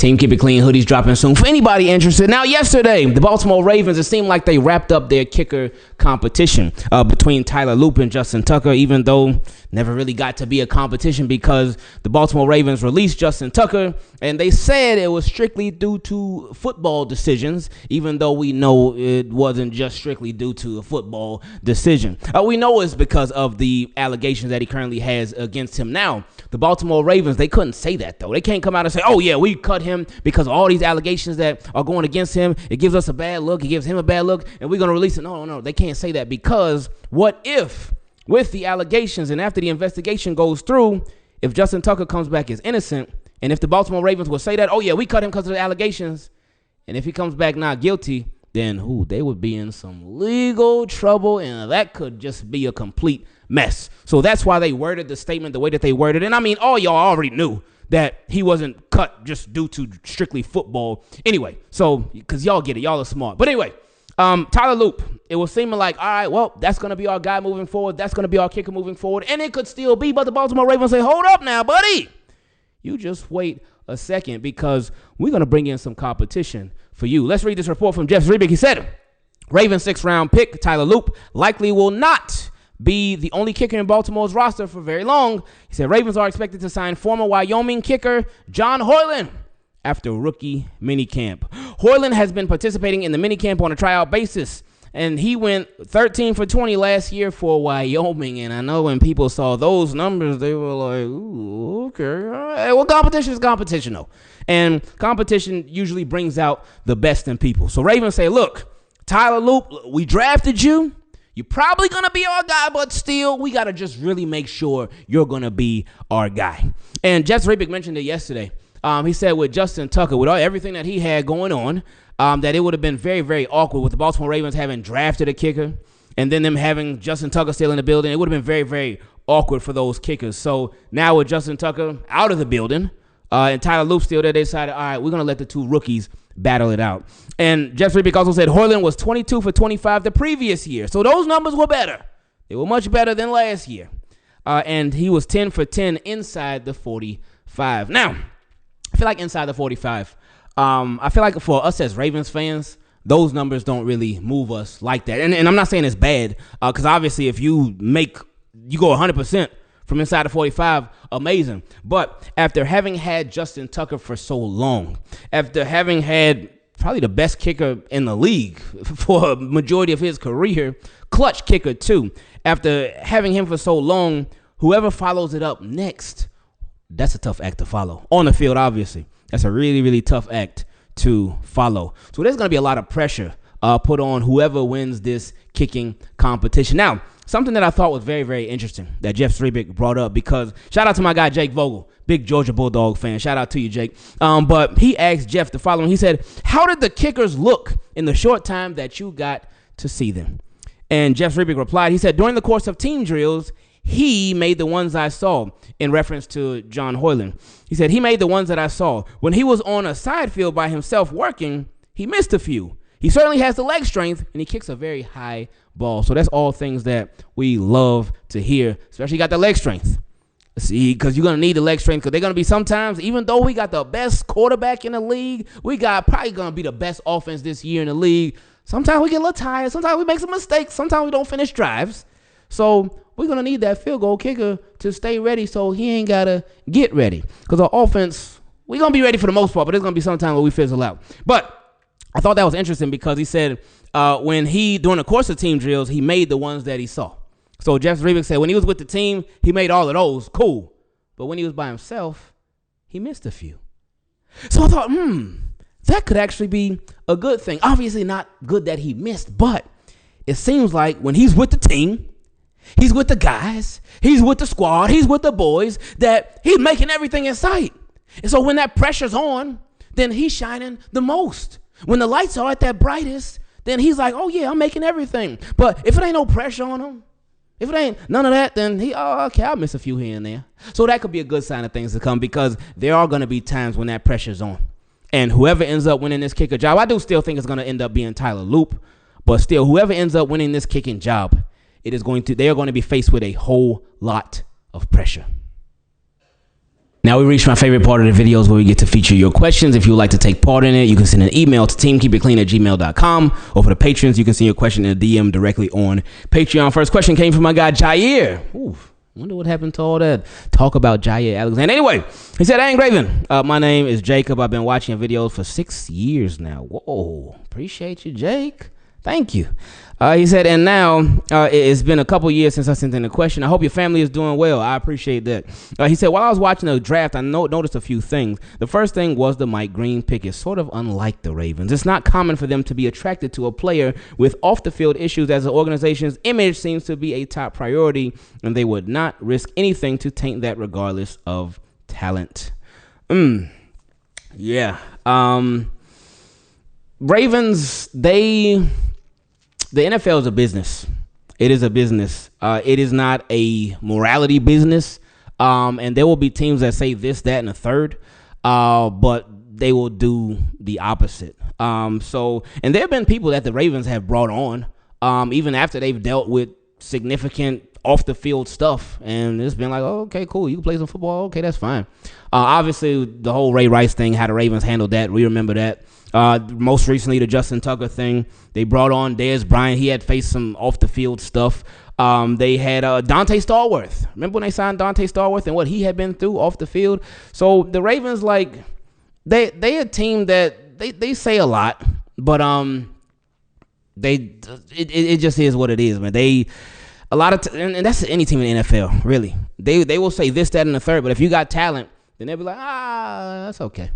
Team Keep It Clean hoodies dropping soon for anybody interested. Now, yesterday, the Baltimore Ravens, it seemed like they wrapped up their kicker competition between Tyler Loop and Justin Tucker, even though never really got to be a competition because the Baltimore Ravens released Justin Tucker, and they said it was strictly due to football decisions, even though we know it wasn't just strictly due to a football decision. We know it's because of the allegations that he currently has against him. Now, the Baltimore Ravens, they couldn't say that, though. They can't come out and say, oh, yeah, we cut him because of all these allegations that are going against him. It gives us a bad look. It gives him a bad look, and we're going to release it. No, they can't say that because what if, with the allegations and after the investigation goes through, if Justin Tucker comes back as innocent, and if the Baltimore Ravens will say that, oh, yeah, we cut him because of the allegations, and if he comes back not guilty, then they would be in some legal trouble, and that could just be a complete mess. So that's why they worded the statement the way that they worded it. And I mean, all y'all already knew that he wasn't cut just due to strictly football. Anyway, so because y'all get it, y'all are smart. But anyway, Tyler Loop, it was seeming like, all right, well, that's going to be our guy moving forward. That's going to be our kicker moving forward. And it could still be, but the Baltimore Ravens say, hold up now, buddy. You just wait a second because we're going to bring in some competition for you. Let's read this report from Jeff Zrebick. He said, Ravens 6th-round pick Tyler Loop likely will not be the only kicker in Baltimore's roster for very long. He said Ravens are expected to sign former Wyoming kicker John Hoyland after rookie minicamp. Hoyland has been participating in the minicamp on a tryout basis, and he went 13 for 20 last year for Wyoming. And I know when people saw those numbers, they were like, ooh, okay. All right. Well, competition is competition, though. And competition usually brings out the best in people. So Ravens say, look, Tyler Loop, we drafted you. You're probably going to be our guy, but still, we got to just really make sure you're going to be our guy. And Jeff Zrebick mentioned it yesterday. He said with Justin Tucker, with everything that he had going on, that it would have been very, very awkward with the Baltimore Ravens having drafted a kicker and then them having Justin Tucker still in the building. It would have been very, very awkward for those kickers. So now with Justin Tucker out of the building and Tyler Loop still there, they decided, all right, we're going to let the two rookies battle it out. And Jeff Zrebick also said Hoyland was 22 for 25 the previous year. So those numbers were better. They were much better than last year. And he was 10 for 10 inside the 45. Now, I feel like inside the 45, I feel like for us as Ravens fans, those numbers don't really move us like that. And I'm not saying it's bad, because obviously if you go 100% from inside the 45, amazing. But after having had Justin Tucker for so long, after having had probably the best kicker in the league for a majority of his career, clutch kicker too, after having him for so long, whoever follows it up next, that's a tough act to follow. On the field, obviously. That's a really, really tough act to follow. So there's going to be a lot of pressure put on whoever wins this kicking competition. Now, something that I thought was very, very interesting that Jeff Zrebick brought up, because shout out to my guy Jake Vogel, big Georgia Bulldog fan. Shout out to you, Jake. But he asked Jeff the following. He said, how did the kickers look in the short time that you got to see them? And Jeff Zrebick replied, he said, during the course of team drills, he made the ones I saw, in reference to John Hoyland. He said, he made the ones that I saw. When he was on a side field by himself working, he missed a few. He certainly has the leg strength, and he kicks a very high ball. So that's all things that we love to hear, especially got the leg strength. See, because you're going to need the leg strength, because they're going to be sometimes, even though we got the best quarterback in the league, we got probably going to be the best offense this year in the league. Sometimes we get a little tired. Sometimes we make some mistakes. Sometimes we don't finish drives. So we're going to need that field goal kicker to stay ready so he ain't got to get ready. Because our offense, we're going to be ready for the most part, but there's going to be some time where we fizzle out. But I thought that was interesting because he said during the course of team drills, he made the ones that he saw. So Jeff Zrebick said when he was with the team, he made all of those. Cool. But when he was by himself, he missed a few. So I thought, that could actually be a good thing. Obviously not good that he missed, but it seems like when he's with the team, he's with the guys, he's with the squad, he's with the boys, that he's making everything in sight. And so when that pressure's on, then he's shining the most. When the lights are at their brightest, then he's like, oh yeah, I'm making everything. But if it ain't no pressure on him, if it ain't none of that, then okay, I'll miss a few here and there. So that could be a good sign of things to come, because there are going to be times when that pressure's on. And whoever ends up winning this kicker job, I do still think it's going to end up being Tyler Loop, but still, whoever ends up winning this kicking job, they are going to be faced with a whole lot of pressure. Now we reached my favorite part of the videos where we get to feature your questions. If you would like to take part in it, you can send an email to teamkeepitclean@gmail.com, or for the patrons, you can send your question in a DM directly on Patreon. First question came from my guy Jair. Ooh, wonder what happened to all that talk about Jair Alexander. Anyway, he said, "Hey, Ingraven, my name is Jacob. I've been watching your videos for 6 years now." Whoa, appreciate you, Jake. Thank you. He said, and now it's been a couple years since I sent in a question. I hope your family is doing well. I appreciate that. He said, while I was watching the draft, I noticed a few things. The first thing was the Mike Green pick is sort of unlike the Ravens. It's not common for them to be attracted to a player with off-the-field issues, as the organization's image seems to be a top priority, and they would not risk anything to taint that regardless of talent. Yeah. Ravens, the NFL is a business. It is a business. It is not a morality business. And there will be teams that say this, that, and a third. But they will do the opposite. And there have been people that the Ravens have brought on, even after they've dealt with significant off the field stuff. And it's been like, oh, okay, cool. You can play some football. Okay, that's fine. Obviously, the whole Ray Rice thing, how the Ravens handled that. We remember that. Most recently, the Justin Tucker thing. They brought on Dez Bryant. He had faced some off-the-field stuff. They had Dante Stallworth. Remember when they signed Dante Stallworth and what he had been through off the field? So the Ravens, like, they a team that they say a lot, but it just is what it is, man. A lot of and that's any team in the NFL, really. They will say this, that, and the third, but if you got talent, then they'll be like, that's okay.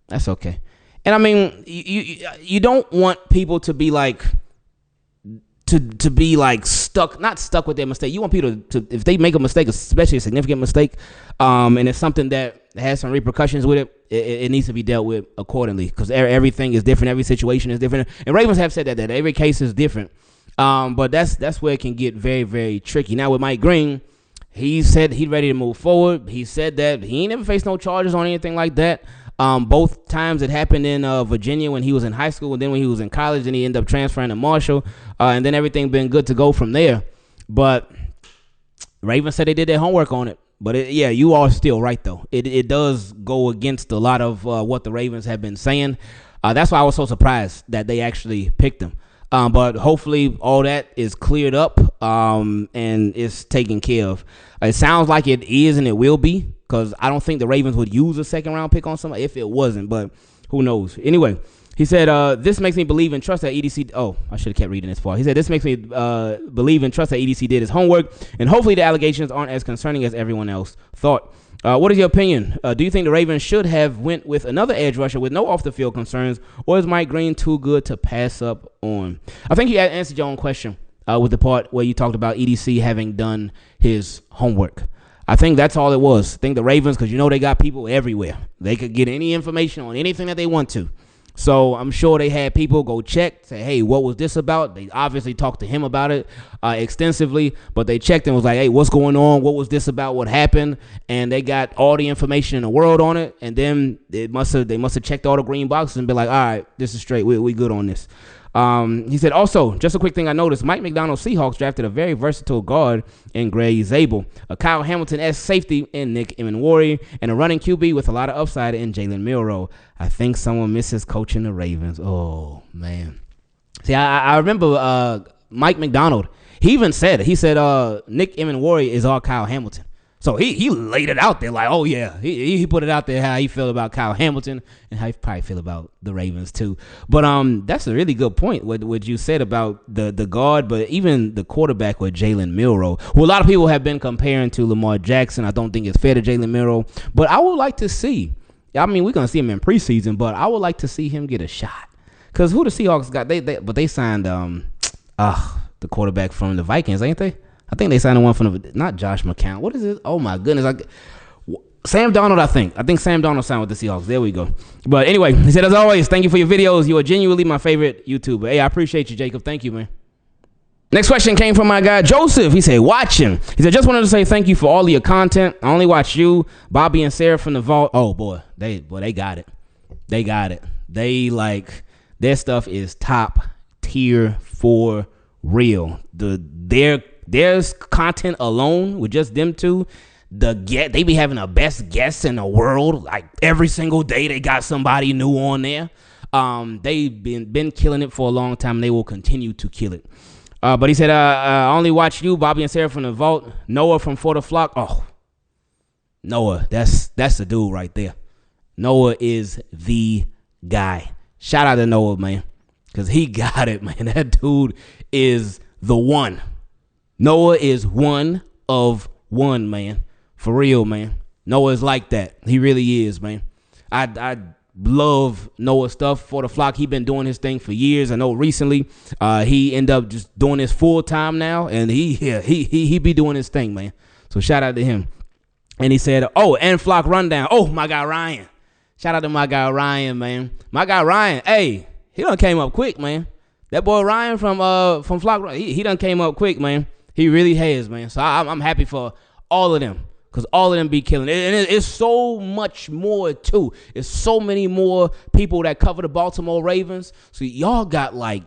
That's okay. And I mean, you don't want people to be like to be like not stuck with their mistake. You want people to if they make a mistake, especially a significant mistake, and it's something that has some repercussions with it, it needs to be dealt with accordingly, because everything is different, every situation is different, and Ravens have said that every case is different. But that's where it can get very, very tricky. Now with Mike Green, he said he's ready to move forward. He said that he ain't never faced no charges on anything like that. Both times it happened in Virginia when he was in high school, and then when he was in college, and he ended up transferring to Marshall, and then everything been good to go from there. But Ravens said they did their homework on it. But you are still right, though. It does go against a lot of what the Ravens have been saying. That's why I was so surprised that they actually picked him. But hopefully all that is cleared up and is taken care of. It sounds like it is, and it will be, because I don't think the Ravens would use a second-round pick on somebody if it wasn't, but who knows. Anyway, he said, this makes me believe and trust that EDC... Oh, I should have kept reading this part. He said, this makes me believe and trust that EDC did his homework, and hopefully the allegations aren't as concerning as everyone else thought. What is your opinion? Do you think the Ravens should have went with another edge rusher with no off-the-field concerns, or is Mike Green too good to pass up on? I think you answered your own question with the part where you talked about EDC having done his homework. I think that's all it was. I think the Ravens, because they got people everywhere. They could get any information on anything that they want to. So I'm sure they had people go check, say, hey, what was this about? They obviously talked to him about it extensively, but they checked and was like, hey, what's going on? What was this about? What happened? And they got all the information in the world on it. And then they must have checked all the green boxes and been like, all right, this is straight. We good on this. He said, also, just a quick thing I noticed, Mike McDonald's Seahawks drafted a very versatile guard in Gray Zabel, a Kyle Hamilton-esque safety in Nick Emenwari, and a running QB with a lot of upside in Jalen Milroe. I think someone misses coaching the Ravens. Oh, man. See, I remember Mike McDonald. He even said it. He said Nick Emenwari is our Kyle Hamilton. So he laid it out there like, oh, yeah. He put it out there how he felt about Kyle Hamilton and how he probably feel about the Ravens, too. But that's a really good point, what you said about the guard, but even the quarterback with Jalen Milroe, who a lot of people have been comparing to Lamar Jackson. I don't think it's fair to Jalen Milroe. But I would like to see, I mean, we're going to see him in preseason, but I would like to see him get a shot. Because who the Seahawks got? They signed the quarterback from the Vikings, ain't they? I think they signed the one from not Josh McCown. What is it? Oh, my goodness. Sam Darnold, I think. I think Sam Darnold signed with the Seahawks. There we go. But anyway, he said, as always, thank you for your videos. You are genuinely my favorite YouTuber. Hey, I appreciate you, Jacob. Thank you, man. Next question came from my guy, Joseph. He said, watching. He said, just wanted to say thank you for all of your content. I only watch you, Bobby, and Sarah from the Vault. Oh, boy. They got it. They got it. Their stuff is top tier for real. Their content alone with just them two, They be having the best guests in the world. Like every single day, they got somebody new on there. They've been killing it for a long time. They will continue to kill it. But he said, I only watch you, Bobby and Sarah from the Vault, Noah from For the Flock. Oh, Noah, that's the dude right there. Noah is the guy. Shout out to Noah, man, because he got it, man. That dude is the one. Noah is one of one, man. For real, man. Noah's like that. He really is, man. I love Noah's stuff. For the Flock, he been doing his thing for years. I know recently he ended up just doing this full time now, and he be doing his thing, man. So shout out to him. And he said, oh, and Flock Rundown. Oh, my guy Ryan. Shout out to my guy Ryan, man. My guy Ryan, hey, he done came up quick, man. That boy Ryan from Flock, he done came up quick, man. He really has, man. So I'm happy for all of them, because all of them be killing it. And it's so much more, too. It's so many more people that cover the Baltimore Ravens. So y'all got, like,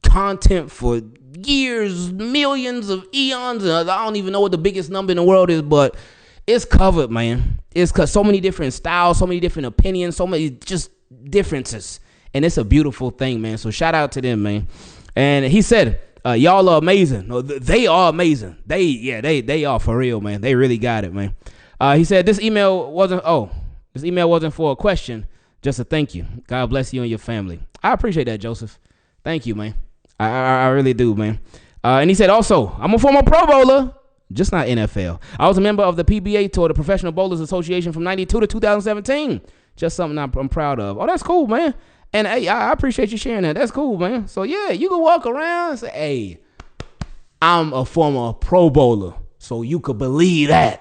content for years, millions of eons. I don't even know what the biggest number in the world is, but it's covered, man. It's so many different styles, so many different opinions, so many just differences. And it's a beautiful thing, man. So shout out to them, man. And he said, y'all are amazing. No, they are amazing. They are for real, man. They really got it, man. He said this email wasn't for a question, just a thank you. God bless you and your family. I appreciate that, Joseph. Thank you, man. I really do, man. And he said also, I'm a former Pro Bowler, just not NFL. I was a member of the PBA Tour, the Professional Bowlers Association, from 92 to 2017. Just something I'm proud of. Oh, that's cool, man. And hey, I appreciate you sharing that. That's cool, man. So yeah, you can walk around and say, hey, I'm a former Pro Bowler. So you could believe that.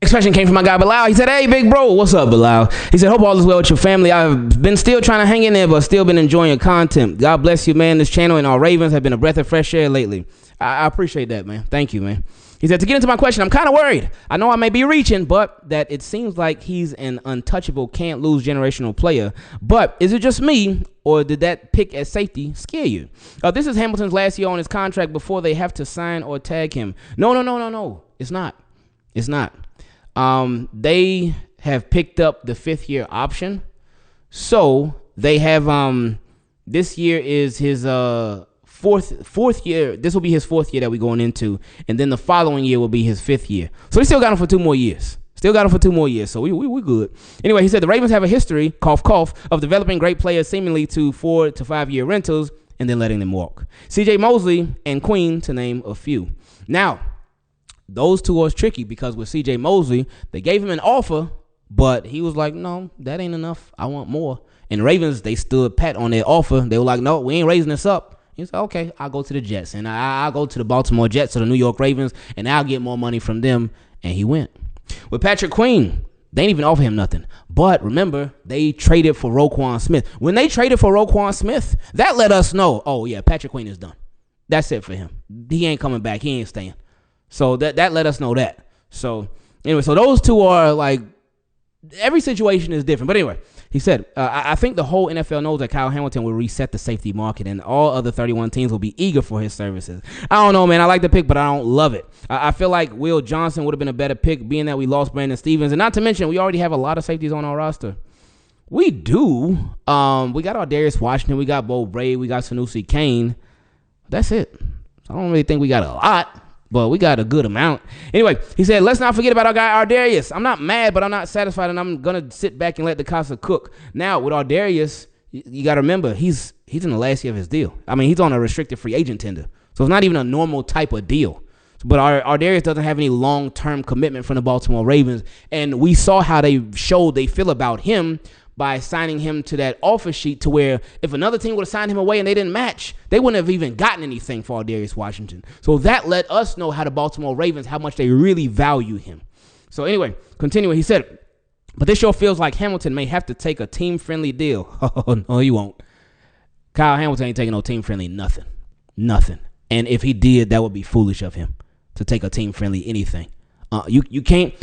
Next question came from my guy Bilal. He said, hey, big bro, what's up, Bilal? He said, hope all is well with your family. I've been still trying to hang in there, but still been enjoying your content. God bless you, man. This channel and our Ravens have been a breath of fresh air lately. I appreciate that, man. Thank you, man. He said, to get into my question, I'm kind of worried. I know I may be reaching, but that it seems like he's an untouchable, can't lose generational player. But is it just me, or did that pick at safety scare you? This is Hamilton's last year on his contract before they have to sign or tag him. No. It's not. It's not. They have picked up the 5th year option. So they have, this year is his, fourth year. This will be his 4th year that we're going into, and then the following year will be his 5th year. So they still got him for 2 more years. So we good. Anyway, he said the Ravens have a history, cough, cough, of developing great players seemingly to 4 to 5 year rentals and then letting them walk. CJ Mosley and Queen, to name a few. Now, those two are tricky because with CJ Mosley, they gave him an offer, but he was like, no, that ain't enough. I want more. And Ravens, they stood pat on their offer. They were like, no, we ain't raising this up. He said, okay, I'll go to the Jets. And I'll go to the Baltimore Jets or the New York Ravens, and I'll get more money from them. And he went. With Patrick Queen, they didn't even offer him nothing. But remember, they traded for Roquan Smith. When they traded for Roquan Smith, that let us know, oh, yeah, Patrick Queen is done. That's it for him. He ain't coming back. He ain't staying. So that let us know that. So anyway, so those two are like, every situation is different. But anyway, he said, I think the whole NFL knows that Kyle Hamilton will reset the safety market and all other 31 teams will be eager for his services. I don't know, man. I like the pick, but I don't love it. I feel like Will Johnson would have been a better pick, being that we lost Brandon Stevens. And not to mention, we already have a lot of safeties on our roster. We do. We got our Darius Washington. We got Bo Bray. We got Sanusi Kane. That's it. I don't really think we got a lot, but we got a good amount. Anyway, he said, let's not forget about our guy Ardarius. I'm not mad, but I'm not satisfied, and I'm going to sit back and let the Casa cook. Now, with Ardarius, you got to remember, he's in the last year of his deal. I mean, he's on a restricted free agent tender, so it's not even a normal type of deal. But Ardarius doesn't have any long-term commitment from the Baltimore Ravens, and we saw how they showed they feel about him by signing him to that offer sheet, to where if another team would have signed him away and they didn't match, they wouldn't have even gotten anything for Darius Washington. So that let us know how the Baltimore Ravens, how much they really value him. So anyway, continuing, he said, but this show feels like Hamilton may have to take a team-friendly deal. Oh, no, he won't. Kyle Hamilton ain't taking no team-friendly nothing. And if he did, that would be foolish of him to take a team-friendly anything. You can't,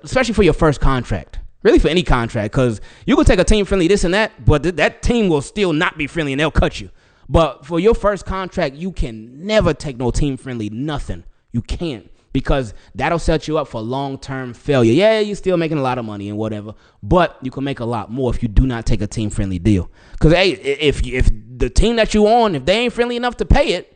especially for your first contract. Really for any contract, because you can take a team friendly this and that, but that team will still not be friendly and they'll cut you. But for your first contract, you can never take no team friendly nothing. You can't. because that'll set you up for long-term failure. Yeah, you're still making a lot of money and whatever, but you can make a lot more if you do not take a team-friendly deal. Because, hey, if the team that you on, if they ain't friendly enough to pay it,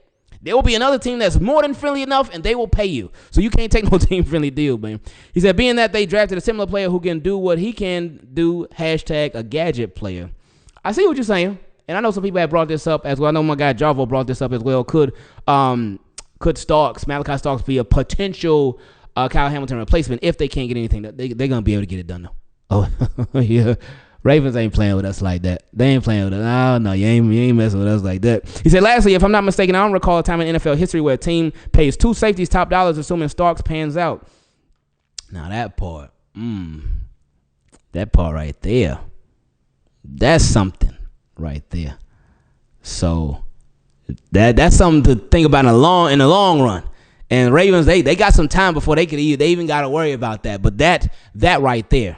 there will be another team that's more than friendly enough, and they will pay you. So you can't take no team-friendly deal, man. He said, being that they drafted a similar player who can do what he can do, hashtag a gadget player. I see what you're saying, and I know some people have brought this up as well. I know my guy Jarvo brought this up as well. Could Malachi Starks be a potential Kyle Hamilton replacement if they can't get anything? They're going to be able to get it done, though. Oh, yeah. Ravens ain't playing with us like that. They ain't playing with us. Oh, no, you ain't messing with us like that. He said, lastly, if I'm not mistaken, I don't recall a time in NFL history where a team pays two safeties top dollars assuming Starks pans out. Now, that part right there, that's something right there. So that's something to think about in the long run. And Ravens, they got some time before they even got to worry about that. But that right there.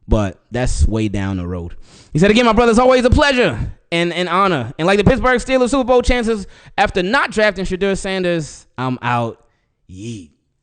But that's way down the road. He said, again, my brother, it's always a pleasure and an honor. And like the Pittsburgh Steelers Super Bowl chances after not drafting Shedeur Sanders, I'm out. Yeet.